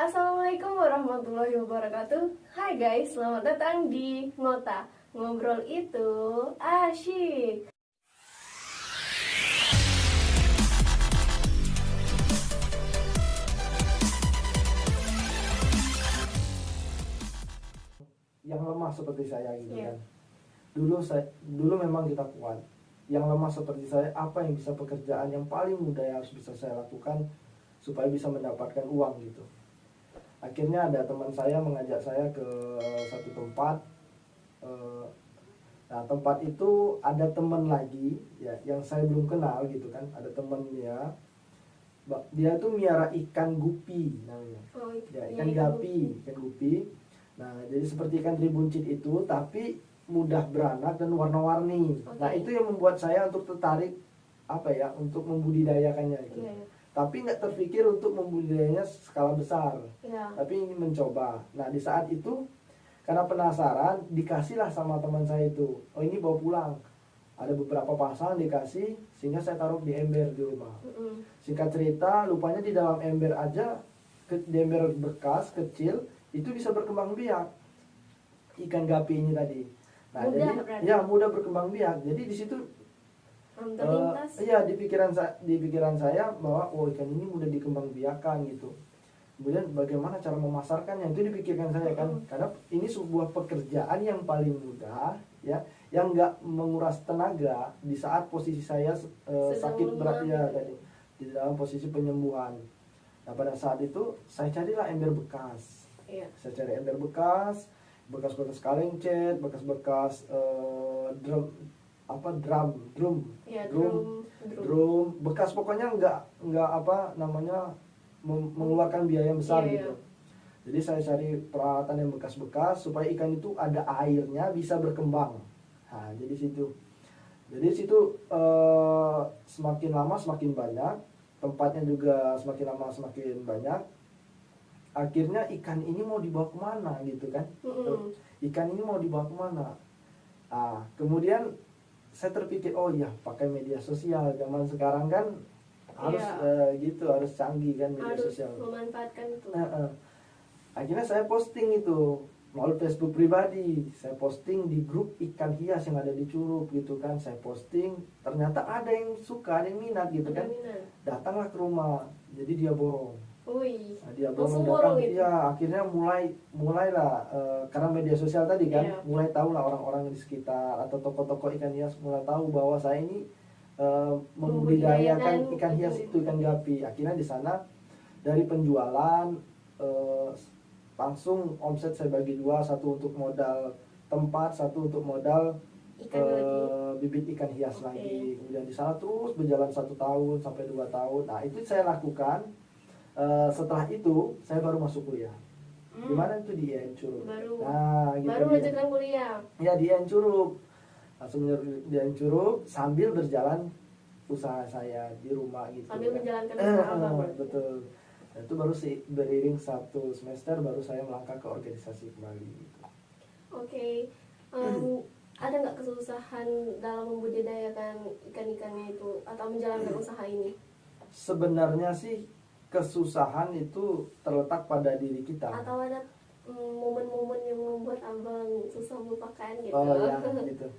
Assalamualaikum warahmatullahi wabarakatuh. Hai guys, selamat datang di Ngota. Ngobrol itu asyik. Yang lemah seperti saya gitu Iya. kan. Dulu memang kita kuat. Yang lemah seperti saya, apa yang bisa pekerjaan yang paling mudah yang harus bisa saya lakukan supaya bisa mendapatkan uang gitu. Akhirnya ada teman saya mengajak saya ke satu tempat. Eh, Nah, tempat itu ada teman lagi ya yang saya belum kenal gitu kan. Ada temannya. Dia tuh miara ikan gupi namanya. Oh, Ya, iya, ikan gapi, ikan gupi. Nah, jadi seperti ikan tribuncit itu, tapi mudah beranak dan warna-warni. Oke. Nah, itu yang membuat saya untuk tertarik untuk membudidayakannya itu. Iya, Tapi nggak terpikir untuk membudidayanya skala besar, iya. tapi ingin mencoba. Nah, di saat itu karena penasaran, dikasihlah sama teman saya itu. Oh, ini bawa pulang. Ada beberapa pasang dikasih, sehingga saya taruh di ember di rumah. Mm-mm. Singkat cerita, lupanya di dalam ember aja, di ember bekas kecil itu bisa berkembang biak ikan gapi ini tadi. Nah, Mudah jadi berarti. ya mudah berkembang biak. Jadi di situ Terlintas. iya di pikiran saya bahwa oh, ikan ini mudah dikembang biakan gitu. Kemudian bagaimana cara memasarkannya itu dipikirkan saya kan, karena ini sebuah pekerjaan yang paling mudah ya, yang nggak menguras tenaga di saat posisi saya sakit berat ya gitu. tadi, di dalam posisi penyembuhan. Nah, pada saat itu saya carilah ember bekas. Iya. Saya cari ember bekas, bekas-bekas kaleng cat, bekas-bekas drum, Iya, drum, drum. drum, bekas pokoknya nggak mengeluarkan biaya yang besar Iya, gitu. Jadi saya cari peralatan yang bekas-bekas supaya ikan itu ada airnya bisa berkembang. Nah, jadi situ. Jadi situ semakin lama semakin banyak, tempatnya juga semakin lama semakin banyak. Akhirnya ikan ini mau dibawa kemana gitu kan? Mm-mm. Ikan ini mau dibawa kemana? Nah, kemudian saya terpikir, oh iya, pakai media sosial. Zaman sekarang kan harus Iya. harus canggih kan media Harus sosial. memanfaatkan itu. Akhirnya saya posting itu melalui Facebook pribadi. Saya posting di grup ikan hias yang ada di Curug gitu kan. Saya posting, ternyata ada yang suka, ada yang minat gitu kan. Minat. Datanglah ke rumah, jadi dia borong. Wih. Nah, dia Langsung borong datang, borong itu. iya. Akhirnya mulailah karena media sosial tadi kan, Iya. mulai tahu lah orang-orang di sekitar atau toko-toko ikan hias mulai tahu bahwa saya ini membudidayakan ikan hias itu, ikan gapi. Akhirnya di sana dari penjualan langsung omset saya bagi dua, satu untuk modal tempat, satu untuk modal Ikan lagi. bibit ikan hias Oke. lagi. Kemudian di sana terus berjalan 1 tahun sampai 2 tahun. Nah, itu saya lakukan. Setelah itu saya baru masuk kuliah. Di mana itu di IAIN Curug. Baru. Nah, gitu Baru dia. melanjutkan kuliah. Ya, di IAIN Curug. Langsung di IAIN Curug sambil berjalan usaha saya di rumah gitu. Sambil kan. menjalankan usaha abang. Betul. Dan itu baru sih beriring 1 semester baru saya melangkah ke organisasi kembali gitu. Oke. Ada nggak kesusahan dalam membudidayakan ikan-ikannya itu atau menjalankan usaha ini? Sebenarnya sih kesusahan itu terletak pada diri kita. Atau ada momen-momen yang membuat abang susah melupakan gitu? Oh ya, gitu.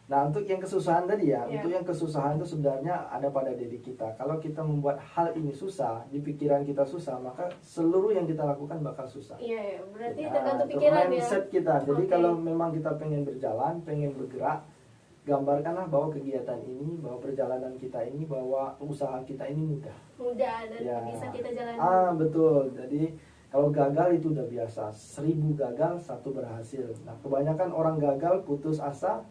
Nah, untuk yang kesusahan tadi ya, Iya. untuk yang kesusahan itu sebenarnya ada pada diri kita. Kalau kita membuat hal ini susah, di pikiran kita susah, maka seluruh yang kita lakukan bakal susah. Iya, berarti Nah, tergantung itu pikiran ya. mindset kita. Jadi Oke. kalau memang kita pengen berjalan, pengen bergerak, gambarkanlah bahwa kegiatan ini, bahwa perjalanan kita ini, bahwa usaha kita ini mudah. Mudah dan Ya. bisa kita jalani. Betul. Jadi kalau gagal itu udah biasa. 1000 gagal, 1 berhasil. Nah, kebanyakan orang gagal putus asa,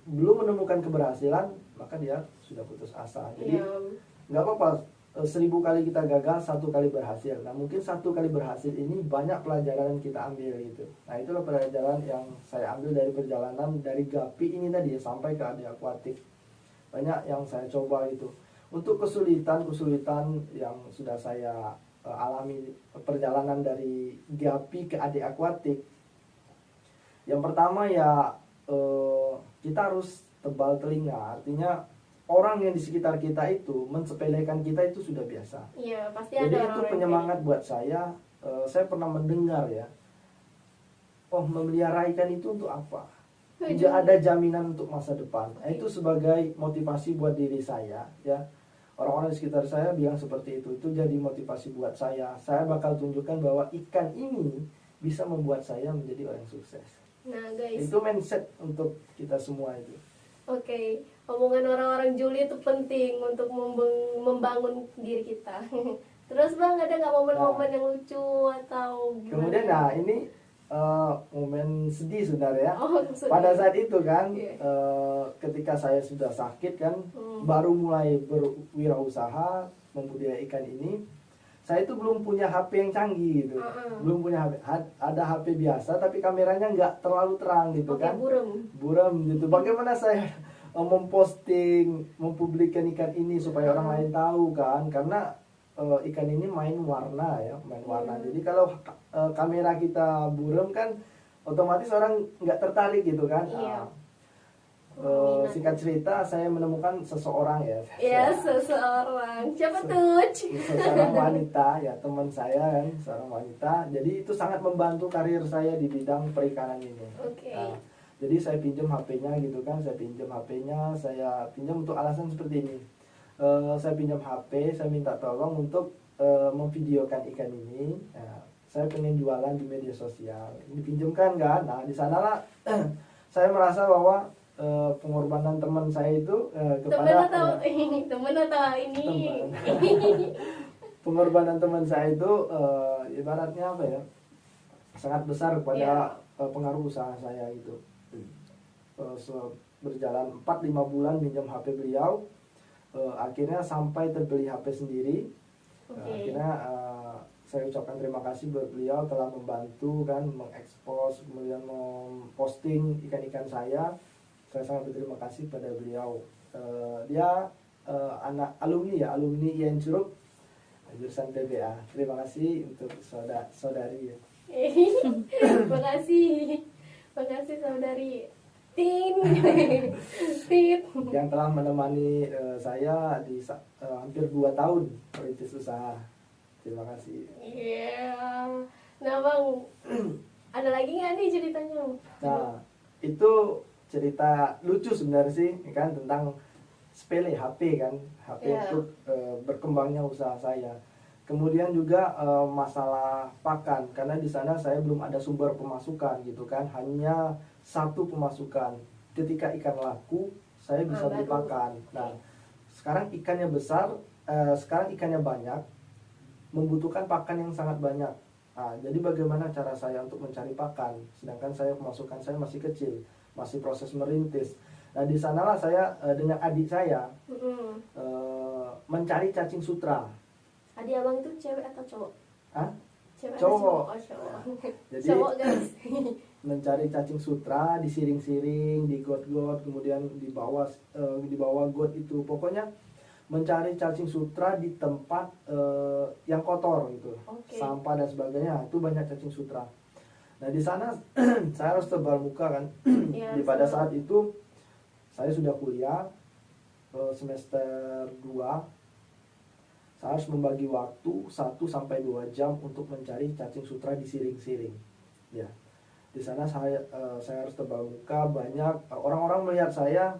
belum menemukan keberhasilan, maka dia sudah putus asa. Jadi Iya. nggak apa-apa 1000 kali kita gagal, 1 kali berhasil. Nah, mungkin 1 kali berhasil ini banyak pelajaran yang kita ambil gitu. Nah, itulah pelajaran yang saya ambil dari perjalanan dari gapi ini tadi sampai ke adik akuatik. Banyak yang saya coba gitu. Untuk kesulitan yang sudah saya alami perjalanan dari gapi ke adik akuatik. Yang pertama ya kita harus tebal telinga. Artinya orang yang di sekitar kita itu mensepelekan kita itu sudah biasa. Iya, pasti Jadi ada itu orang-orang penyemangat buat saya saya pernah mendengar ya, oh memelihara ikan itu untuk apa? Tidak ada jaminan untuk masa depan. Nah, itu sebagai motivasi buat diri saya ya. Orang-orang di sekitar saya bilang seperti itu jadi motivasi buat saya. Saya bakal tunjukkan bahwa ikan ini bisa membuat saya menjadi orang sukses. Nah guys, Itu mindset untuk kita semua itu. oke, omongan orang-orang Juli itu penting untuk membangun diri kita. Terus bang, ada nggak momen-momen yang lucu atau gimana? Kemudian nah ini momen sedih sebenarnya. Oh, sedih. Pada saat itu kan Iya. ketika saya sudah sakit kan, baru mulai berwirausaha membudidaya ikan ini, saya itu belum punya HP yang canggih gitu. Belum punya HP. Ada HP biasa tapi kameranya nggak terlalu terang gitu Oke, kan. buram Gitu. Bagaimana saya memposting, mempublikkan ikan ini supaya orang lain tahu kan? Karena ikan ini main warna ya, main warna. Jadi kalau kamera kita buram kan, otomatis orang nggak tertarik gitu kan. Iya. Singkat cerita, saya menemukan seseorang ya. Iya, seseorang. Siapa tuh? Seorang wanita ya, teman saya kan, seorang wanita. Jadi itu sangat membantu karir saya di bidang perikanan ini. Oke. Nah, jadi saya pinjam HP-nya gitu kan, saya pinjam untuk alasan seperti ini. Saya pinjam HP, saya minta tolong untuk memvideokan ikan ini. Nah, saya pengen jualan di media sosial. Ini pinjamkan kan? Nah, di sanalah saya merasa bahwa pengorbanan teman saya itu kepada temen atau ini? Pengorbanan teman saya itu ibaratnya apa ya? Sangat besar kepada pengaruh usaha saya gitu. Berjalan 4-5 bulan minjam HP beliau, akhirnya sampai terbeli HP sendiri. Akhirnya saya ucapkan terima kasih buat beliau telah membantu kan mengekspos, kemudian memposting ikan-ikan saya. Saya sangat berterima kasih pada beliau. Dia anak alumni IAIN Curug jurusan TBA. Terima kasih untuk saudari ya. Terima kasih saudari Tin yang telah menemani saya di hampir 2 tahun merintis usaha. Terima kasih. Iya. Nah bang, ada lagi nggak nih ceritanya? Nah, itu cerita lucu sebenarnya sih, kan, tentang sepele HP kan, HP untuk berkembangnya usaha saya. Kemudian juga masalah pakan, karena di sana saya belum ada sumber pemasukan gitu kan, hanya satu pemasukan. Ketika ikan laku, saya bisa beli pakan. Nah, sekarang ikannya besar, sekarang ikannya banyak, membutuhkan pakan yang sangat banyak. Nah, jadi bagaimana cara saya untuk mencari pakan, sedangkan saya pemasukan saya masih kecil, masih proses merintis. Nah, di sanalah saya dengan adik saya mencari cacing sutra. Adik abang itu cewek atau cowok? Hah? Cewek Cowok. Atau cowok? Jadi cowok guys. mencari cacing sutra, disiring-siring, di got-got, kemudian di bawah got itu. Pokoknya mencari cacing sutra di tempat yang kotor gitu, sampah dan sebagainya. Itu banyak cacing sutra. Nah, di sana saya harus tebal muka kan. Pada saat itu saya sudah kuliah semester 2. Saya harus membagi waktu 1-2 jam untuk mencari cacing sutra disiring-siring. Ya. Di sana saya harus tebal muka, banyak orang-orang melihat saya,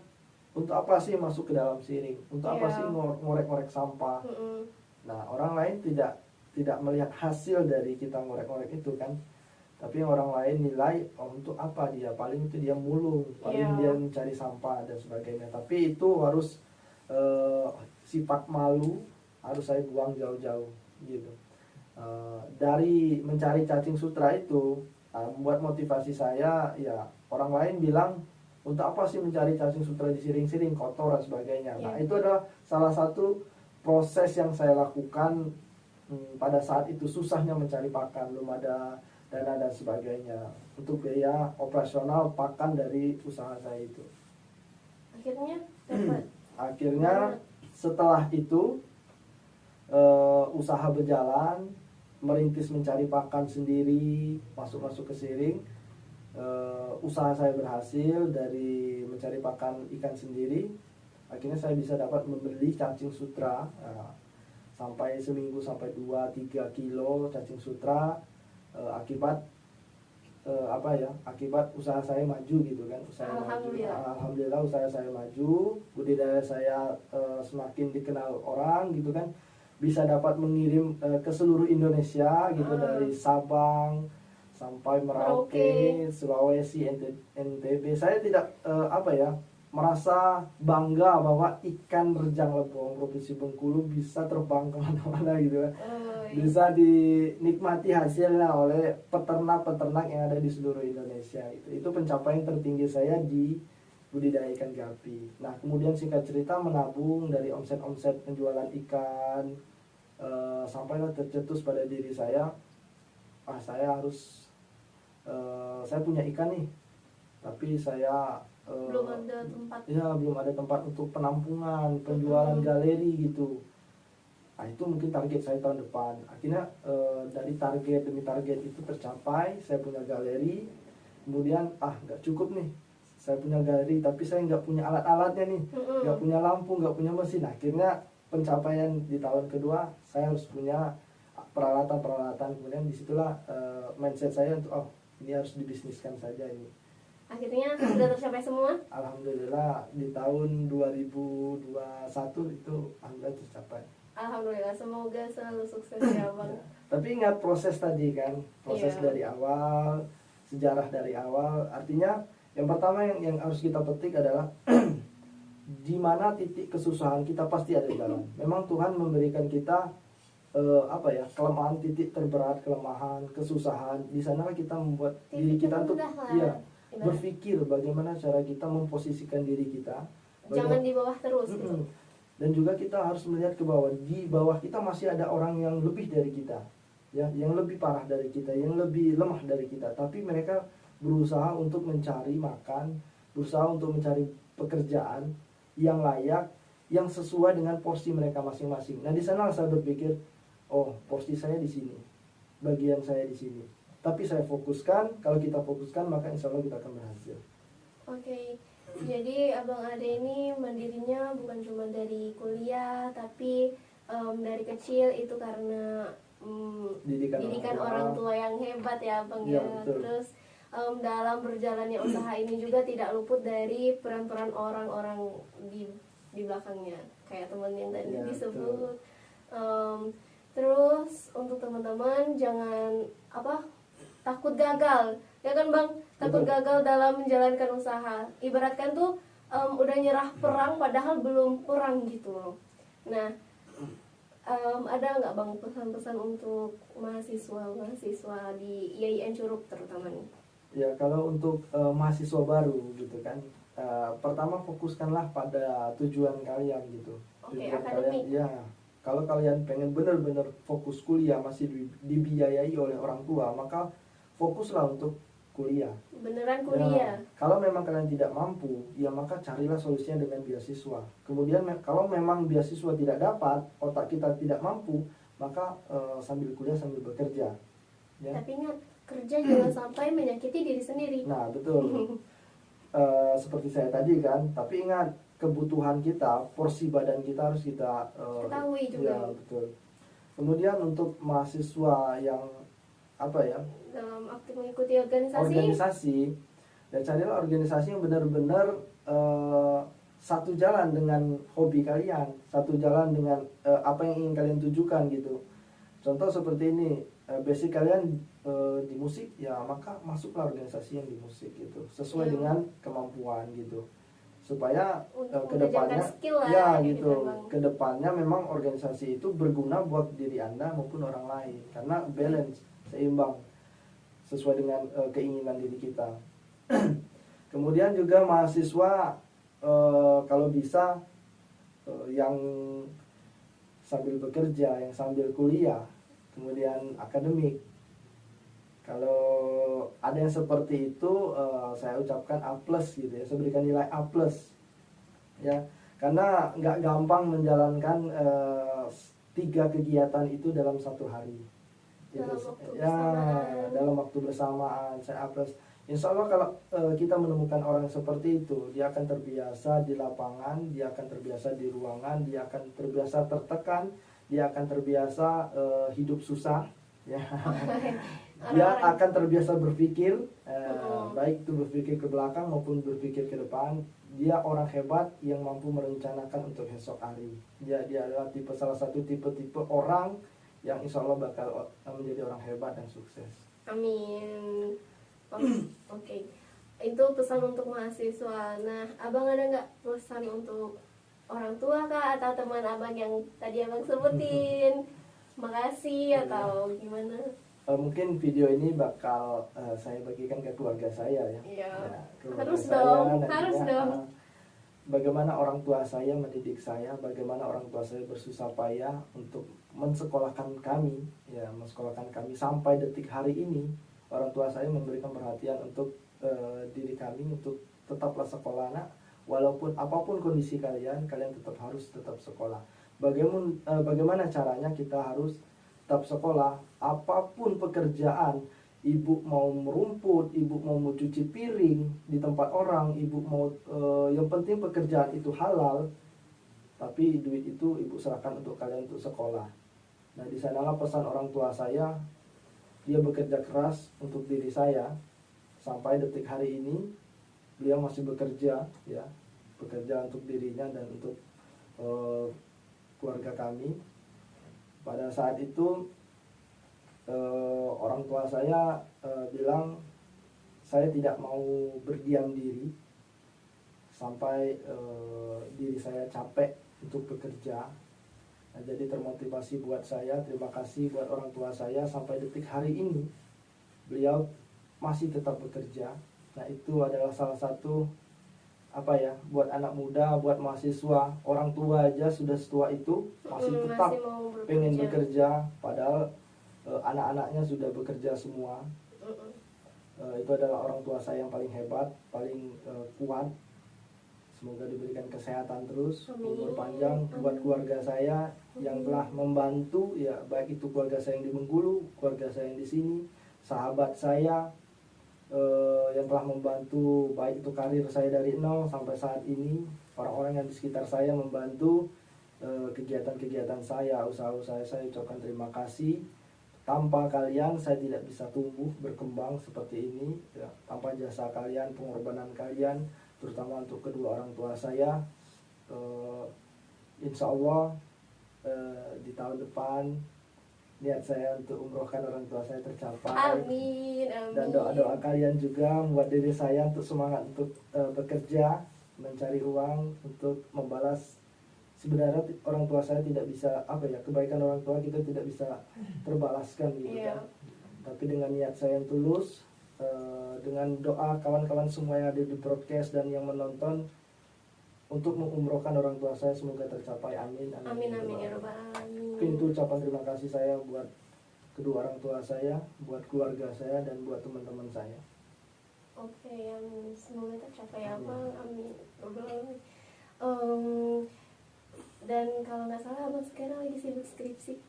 untuk apa sih masuk ke dalam siring? Untuk apa sih ngorek-ngorek sampah? Nah, orang lain tidak melihat hasil dari kita ngorek-ngorek itu kan. Tapi orang lain nilai, untuk apa dia? Paling itu dia mulung, paling dia mencari sampah dan sebagainya. Tapi itu harus sifat malu harus saya buang jauh-jauh gitu. Dari mencari cacing sutra itu membuat motivasi saya, ya orang lain bilang, untuk apa sih mencari cacing sutra disiring-siring, kotor dan sebagainya. Nah, itu adalah salah satu proses yang saya lakukan pada saat itu. Susahnya mencari pakan, belum ada dana dan sebagainya untuk biaya operasional pakan dari usaha saya itu. Akhirnya dapat. Akhirnya setelah itu usaha berjalan, merintis mencari pakan sendiri, masuk ke siring. Usaha saya berhasil dari mencari pakan ikan sendiri. Akhirnya saya bisa dapat membeli cacing sutra. sampai seminggu sampai 2-3 kilo cacing sutra, akibat akibat usaha saya maju gitu kan. Alhamdulillah usaha saya maju, budidaya saya semakin dikenal orang gitu kan, bisa dapat mengirim ke seluruh Indonesia gitu, dari Sabang sampai Merauke, Sulawesi, NTB. Saya tidak merasa bangga bahwa ikan rejang lebong Provinsi Bengkulu bisa terbang kemana-mana gitu kan. Bisa dinikmati hasilnya oleh peternak-peternak yang ada di seluruh Indonesia. Itu pencapaian tertinggi saya di budidaya ikan gapi. Nah, kemudian singkat cerita menabung dari omset-omset penjualan ikan, sampailah tercetus pada diri saya, saya harus saya punya ikan nih, tapi saya belum ada tempat. Ya, belum ada tempat untuk penampungan, penjualan galeri gitu. Nah, itu mungkin target saya tahun depan. Akhirnya dari target demi target itu tercapai. Saya punya galeri. Kemudian nggak cukup nih, saya punya galeri tapi saya nggak punya alat-alatnya nih, nggak punya lampu, nggak punya mesin. Akhirnya pencapaian di tahun kedua, saya harus punya peralatan-peralatan. Kemudian disitulah mindset saya untuk ini harus dibisniskan saja ini. Akhirnya sudah tercapai semua? Alhamdulillah di tahun 2021 itu alhamdulillah tercapai. Alhamdulillah, semoga selalu sukses ya Bang. Tapi ingat proses tadi kan, proses dari awal, sejarah dari awal. Artinya yang pertama yang harus kita petik adalah di mana titik kesusahan kita pasti ada jalan. Memang Tuhan memberikan kita kelemahan, titik terberat, kelemahan, kesusahan. Di sana kita membuat diri kita untuk berpikir bagaimana cara kita memposisikan diri kita. Jangan di bawah terus. Gitu. Dan juga kita harus melihat ke bawah. Di bawah kita masih ada orang yang lebih dari kita, ya, yang lebih parah dari kita, yang lebih lemah dari kita. Tapi mereka berusaha untuk mencari makan, berusaha untuk mencari pekerjaan yang layak, yang sesuai dengan porsi mereka masing-masing. Nah, di sana saya berpikir, porsi saya di sini, bagian saya di sini. Tapi saya fokuskan, kalau kita fokuskan maka insya Allah kita akan berhasil. Oke, jadi Abang Ade ini mandirinya bukan cuma dari kuliah, tapi dari kecil itu karena didikan orang tua yang hebat ya Abang ya. Terus dalam berjalannya usaha ini juga tidak luput dari peran-peran orang-orang di belakangnya, kayak teman yang tadi disebut. Terus untuk teman-teman jangan takut gagal, ya kan Bang? Takut gagal dalam menjalankan usaha. Ibaratkan tuh udah nyerah perang padahal belum perang gitu loh. Nah, ada nggak Bang pesan-pesan untuk mahasiswa di IAIN Curup terutama nih? Ya, kalau untuk mahasiswa baru gitu kan, pertama fokuskanlah pada tujuan kalian gitu. Tujuan akademik. Kalian, ya. Kalau kalian pengen benar-benar fokus kuliah, masih dibiayai oleh orang tua, maka fokuslah untuk kuliah. Beneran kuliah. Kalau memang kalian tidak mampu, ya maka carilah solusinya dengan beasiswa. Kemudian kalau memang beasiswa tidak dapat, otak kita tidak mampu, maka sambil kuliah sambil bekerja. Ya. Tapi ingat, kerja jangan sampai menyakiti diri sendiri. Nah, betul. Seperti saya tadi kan, tapi ingat kebutuhan kita, porsi badan kita harus kita ketahui juga. Ya, betul. Kemudian untuk mahasiswa yang dalam aktif mengikuti organisasi, dan carilah organisasi yang benar-benar satu jalan dengan hobi kalian, satu jalan dengan apa yang ingin kalian tujukan gitu. Contoh seperti ini, basic kalian di musik, ya maka masuklah organisasi yang di musik gitu, sesuai dengan kemampuan gitu, supaya kedepannya kedepannya memang organisasi itu berguna buat diri Anda maupun orang lain, karena balance, seimbang, sesuai dengan keinginan diri kita. Kemudian juga mahasiswa kalau bisa yang sambil bekerja, yang sambil kuliah, kemudian akademik. Kalau ada yang seperti itu, saya ucapkan A+ gitu ya, saya berikan nilai A+. Ya, karena nggak gampang menjalankan 3 kegiatan itu dalam satu hari. Dalam waktu bersamaan saya A+. Insya Allah kalau kita menemukan orang seperti itu, dia akan terbiasa di lapangan, dia akan terbiasa di ruangan, dia akan terbiasa tertekan, dia akan terbiasa hidup susah, ya. Dia akan terbiasa berpikir, baik itu berpikir ke belakang maupun berpikir ke depan. Dia orang hebat yang mampu merencanakan untuk esok hari. Dia adalah salah satu tipe orang yang insya Allah bakal menjadi orang hebat dan sukses. Amin. Oke. Itu pesan untuk mahasiswa. Nah, abang ada nggak pesan untuk orang tua kah atau teman abang yang tadi abang sebutin? Makasih atau gimana? Mungkin video ini bakal saya bagikan ke keluarga saya ya. Iya. Harus dong. Bagaimana orang tua saya mendidik saya, bagaimana orang tua saya bersusah payah untuk mensekolahkan kami, ya, mensekolahkan kami sampai detik hari ini. Orang tua saya memberikan perhatian untuk diri kami untuk tetaplah sekolah, nak. Walaupun apapun kondisi kalian tetap harus sekolah. Bagaimana caranya kita harus tetap sekolah, apapun pekerjaan, ibu mau merumput, ibu mau mencuci piring di tempat orang, ibu mau yang penting pekerjaan itu halal, tapi duit itu ibu serahkan untuk kalian untuk sekolah. Nah, di sanalah pesan orang tua saya, dia bekerja keras untuk diri saya sampai detik hari ini, beliau masih bekerja, ya, bekerja untuk dirinya dan untuk keluarga kami. Pada saat itu orang tua saya bilang saya tidak mau berdiam diri sampai diri saya capek untuk bekerja. Nah, jadi termotivasi buat saya, terima kasih buat orang tua saya sampai detik hari ini beliau masih tetap bekerja. Nah, itu adalah salah satu buat anak muda, buat mahasiswa, orang tua aja sudah setua itu masih tetap pengen bekerja, padahal anak-anaknya sudah bekerja semua. Itu adalah orang tua saya yang paling hebat, paling kuat. Semoga diberikan kesehatan terus, umur panjang. Buat keluarga saya yang telah membantu, ya, baik itu keluarga saya yang di Bengkulu, keluarga saya yang di sini, sahabat saya yang telah membantu, baik itu karir saya dari nol sampai saat ini, orang-orang yang di sekitar saya membantu kegiatan-kegiatan saya, usaha-usaha saya, ucapkan terima kasih. Tanpa kalian saya tidak bisa tumbuh berkembang seperti ini, ya. Tanpa jasa kalian, pengorbanan kalian, terutama untuk kedua orang tua saya, insya Allah di tahun depan niat saya untuk umrohkan orang tua saya tercapai. Amin. Dan doa-doa kalian juga membuat diri saya untuk semangat untuk bekerja, mencari uang untuk membalas. Sebenarnya orang tua saya tidak bisa kebaikan orang tua kita tidak bisa terbalaskan gitu, kan. Tapi dengan niat saya yang tulus, dengan doa kawan-kawan semua yang ada di broadcast dan yang menonton untuk mengumrohkan orang tua saya, semoga tercapai. Amin. Amin ya rabbal alamin. Mungkin itu ucapan terima kasih saya buat kedua orang tua saya, buat keluarga saya, dan buat teman-teman saya. Oke, amin. Semoga tercapai abang. Amin. Dan kalau nggak salah abang sekarang lagi sibuk skripsi.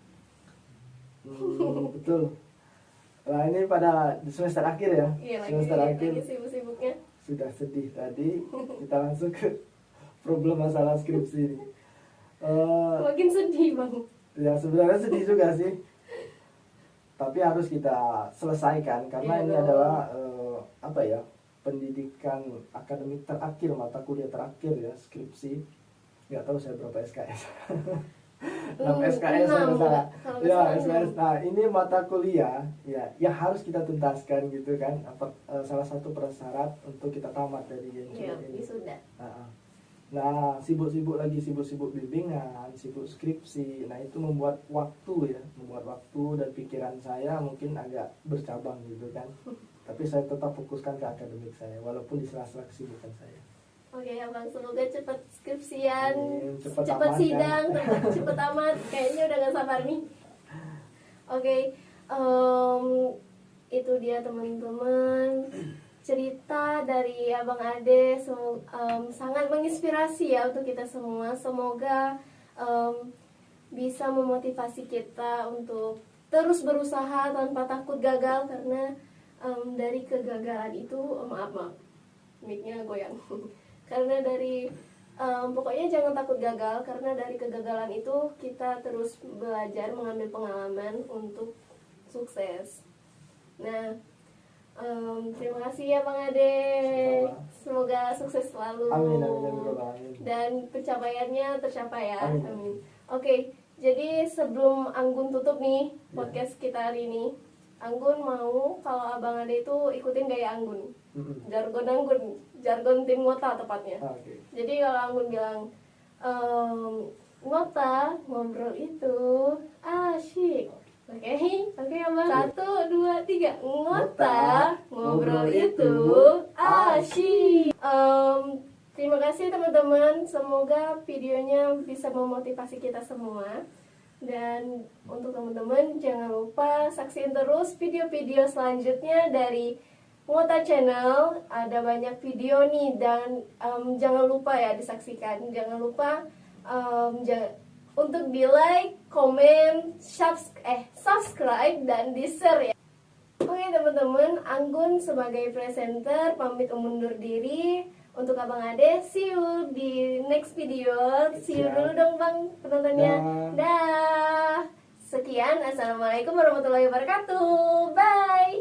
Betul. Nah, ini pada semester akhir ya. Iya, semester akhir. Lagi sibuk-sibuknya. Sudah sedih tadi. Kita langsung ke problem masalah skripsi ini. Makin sedih bang. Ya, sebenarnya sedih juga sih. Tapi harus kita selesaikan karena ini adalah pendidikan akademik terakhir, mata kuliah terakhir ya, skripsi. Nggak tahu saya berapa SKS. 6 SKS kalau salah. Ya, SKS. Nah, ini mata kuliah ya yang harus kita tuntaskan gitu kan. Salah satu prasyarat untuk kita tamat dari ini. Wisuda. Nah, sibuk bimbingan, sibuk skripsi. Nah, itu membuat waktu dan pikiran saya mungkin agak bercabang gitu kan. Tapi saya tetap fokuskan ke akademik saya walaupun di sela-sela kesibukan saya. Oke ya bang, semoga cepat skripsian, cepat sidang, kan? cepat tamat. Kayaknya udah gak sabar nih. Oke, itu dia teman-teman cerita dari Abang Ade. Sangat menginspirasi ya untuk kita semua. Semoga bisa memotivasi kita untuk terus berusaha tanpa takut gagal, karena dari kegagalan itu maaf mic-nya goyang. Karena dari Pokoknya jangan takut gagal, karena dari kegagalan itu kita terus belajar, mengambil pengalaman untuk sukses. Nah, terima kasih ya Bang Ade. Semoga sukses selalu. Amin, amin, amin. Dan pencapaiannya tercapai ya. Amin. Amin. Oke, jadi sebelum Anggun tutup nih podcast kita hari ini, Anggun mau kalau Abang Ade itu ikutin gaya Anggun. Jargon Anggun, jargon tim Ngota tepatnya. Okay. Jadi kalau Anggun bilang Ngota ngobrol itu asyik. Oke, Abang. 1, 2, 3. Ngota ngobrol itu asyik. Terima kasih teman-teman. Semoga videonya bisa memotivasi kita semua. Dan untuk teman-teman jangan lupa saksikan terus video-video selanjutnya dari Ngota Channel. Ada banyak video nih, dan jangan lupa ya disaksikan. Jangan lupa untuk di like, komen, subscribe dan di share ya. Oke teman-teman, Anggun sebagai presenter pamit undur diri. Untuk Abang Ade, see you di next video. See you dulu dong Bang penontonnya. Dah. Sekian, assalamualaikum warahmatullahi wabarakatuh. Bye.